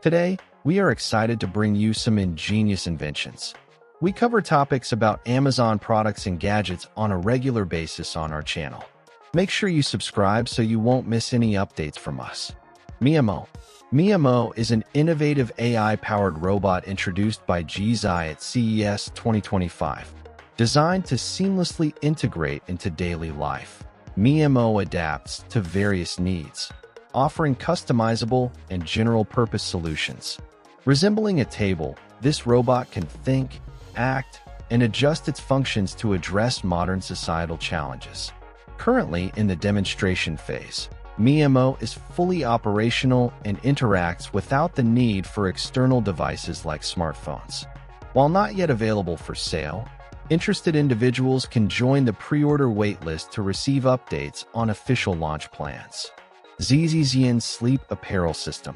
Today, we are excited to bring you some ingenious inventions. We cover topics about Amazon products and gadgets on a regular basis on our channel. Make sure you subscribe so you won't miss any updates from us. E-Skimo. E-Skimo is an innovative AI-powered robot introduced by GZI at CES 2025, designed to seamlessly integrate into daily life. E-Skimo adapts to various needs, offering customizable and general-purpose solutions. Resembling a table, this robot can think, act, and adjust its functions to address modern societal challenges. Currently in the demonstration phase, E-Skimo is fully operational and interacts without the need for external devices like smartphones. While not yet available for sale, interested individuals can join the pre-order waitlist to receive updates on official launch plans. ZZZN Sleep Apparel System.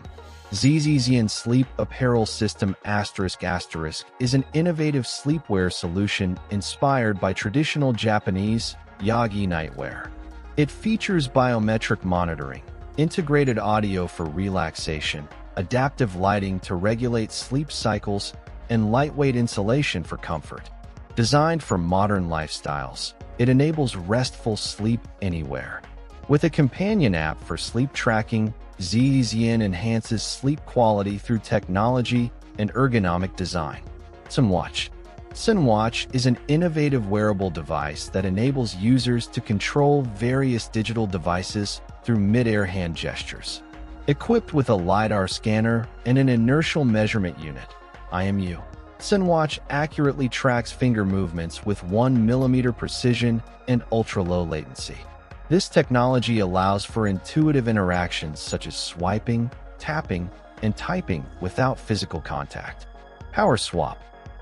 ZZZN Sleep Apparel System ** is an innovative sleepwear solution inspired by traditional Japanese yagi nightwear. It features biometric monitoring, integrated audio for relaxation, adaptive lighting to regulate sleep cycles, and lightweight insulation for comfort. Designed for modern lifestyles, it enables restful sleep anywhere. With a companion app for sleep tracking, ZZZN enhances sleep quality through technology and ergonomic design. SunWatch. SunWatch is an innovative wearable device that enables users to control various digital devices through mid-air hand gestures. Equipped with a LiDAR scanner and an inertial measurement unit, IMU, SunWatch accurately tracks finger movements with 1 mm precision and ultra-low latency. This technology allows for intuitive interactions such as swiping, tapping, and typing without physical contact. PowerSwap.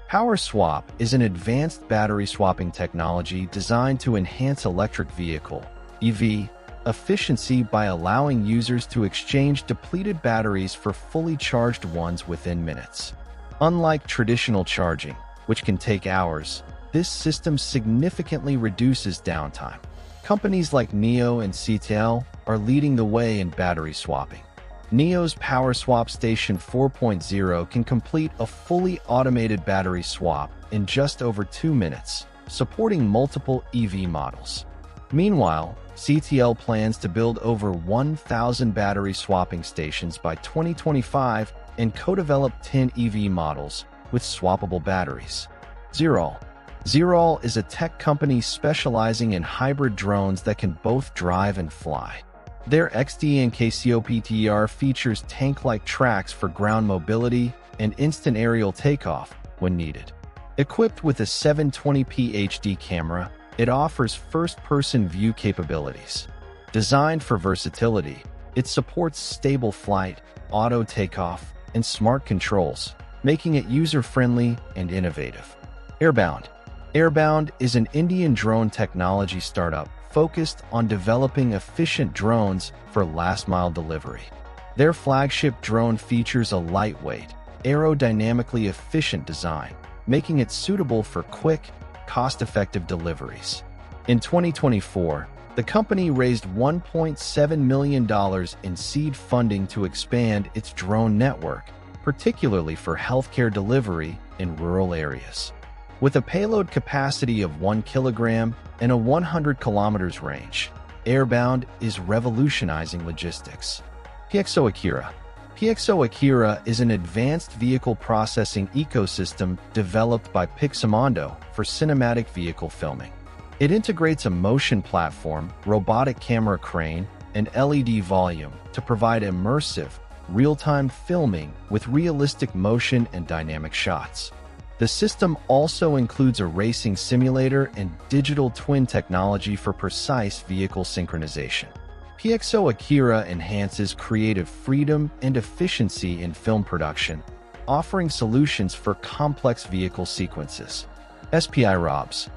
PowerSwap is an advanced battery swapping technology designed to enhance electric vehicle (EV) efficiency by allowing users to exchange depleted batteries for fully charged ones within minutes. Unlike traditional charging, which can take hours, this system significantly reduces downtime. Companies like NIO and CATL are leading the way in battery swapping. NIO's PowerSwap Station 4.0 can complete a fully automated battery swap in just over 2 minutes, supporting multiple EV models. Meanwhile, CATL plans to build over 1,000 battery swapping stations by 2025 and co-develop 10 EV models with swappable batteries. Zerol. Zerol is a tech company specializing in hybrid drones that can both drive and fly. Their XD&KCOPTR features tank-like tracks for ground mobility and instant aerial takeoff when needed. Equipped with a 720p HD camera, it offers first-person view capabilities. Designed for versatility, it supports stable flight, auto takeoff, and smart controls, making it user-friendly and innovative. Airbound. Airbound is an Indian drone technology startup focused on developing efficient drones for last-mile delivery. Their flagship drone features a lightweight, aerodynamically efficient design, making it suitable for quick, cost-effective deliveries. In 2024, the company raised $1.7 million in seed funding to expand its drone network, particularly for healthcare delivery in rural areas. With a payload capacity of 1 kilogram and a 100 kilometers range, Airbound is revolutionizing logistics. PXO Akira. PXO Akira is an advanced vehicle processing ecosystem developed by Pixamondo for cinematic vehicle filming. It integrates a motion platform, robotic camera crane, and LED volume to provide immersive, real-time filming with realistic motion and dynamic shots. The system also includes a racing simulator and digital twin technology for precise vehicle synchronization. PXO Akira enhances creative freedom and efficiency in film production, offering solutions for complex vehicle sequences. SPI Robs.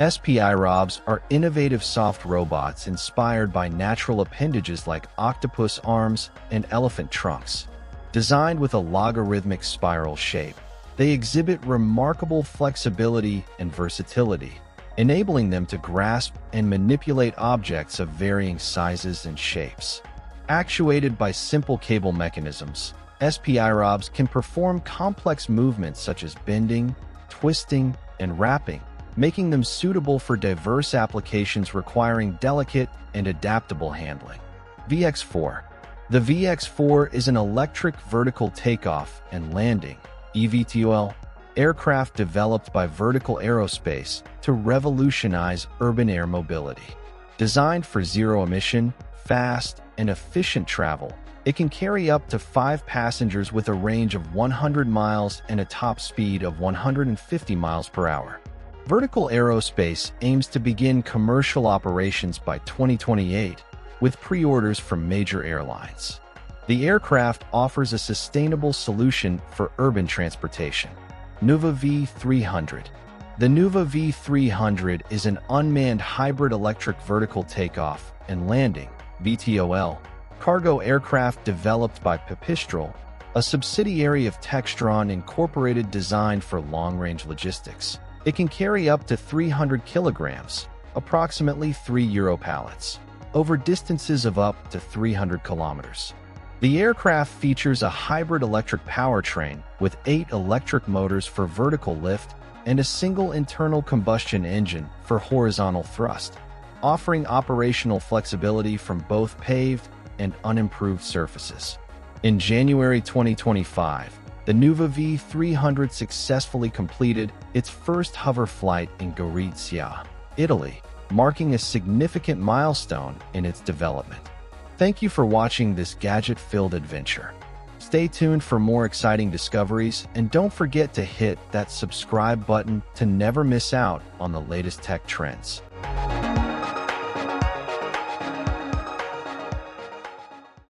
SPI Robs are innovative soft robots inspired by natural appendages like octopus arms and elephant trunks. Designed with a logarithmic spiral shape, they exhibit remarkable flexibility and versatility, enabling them to grasp and manipulate objects of varying sizes and shapes. Actuated by simple cable mechanisms, SPIROBs can perform complex movements such as bending, twisting, and wrapping, making them suitable for diverse applications requiring delicate and adaptable handling. VX4. The VX4 is an electric vertical takeoff and landing (eVTOL) aircraft developed by Vertical Aerospace to revolutionize urban air mobility. Designed for zero-emission, fast, and efficient travel, it can carry up to 5 passengers with a range of 100 miles and a top speed of 150 miles per hour. Vertical Aerospace aims to begin commercial operations by 2028, with pre-orders from major airlines. The aircraft offers a sustainable solution for urban transportation. Nuva V300. The Nuva V300 is an unmanned hybrid electric vertical takeoff and landing (VTOL) cargo aircraft developed by Pipistrel, a subsidiary of Textron Incorporated designed for long-range logistics. It can carry up to 300 kilograms, approximately 3 Euro pallets, over distances of up to 300 kilometers. The aircraft features a hybrid electric powertrain with 8 electric motors for vertical lift and a single internal combustion engine for horizontal thrust, offering operational flexibility from both paved and unimproved surfaces. In January 2025, the Nuva V300 successfully completed its first hover flight in Gorizia, Italy, marking a significant milestone in its development. Thank you for watching this gadget-filled adventure. Stay tuned for more exciting discoveries, and don't forget to hit that subscribe button to never miss out on the latest tech trends.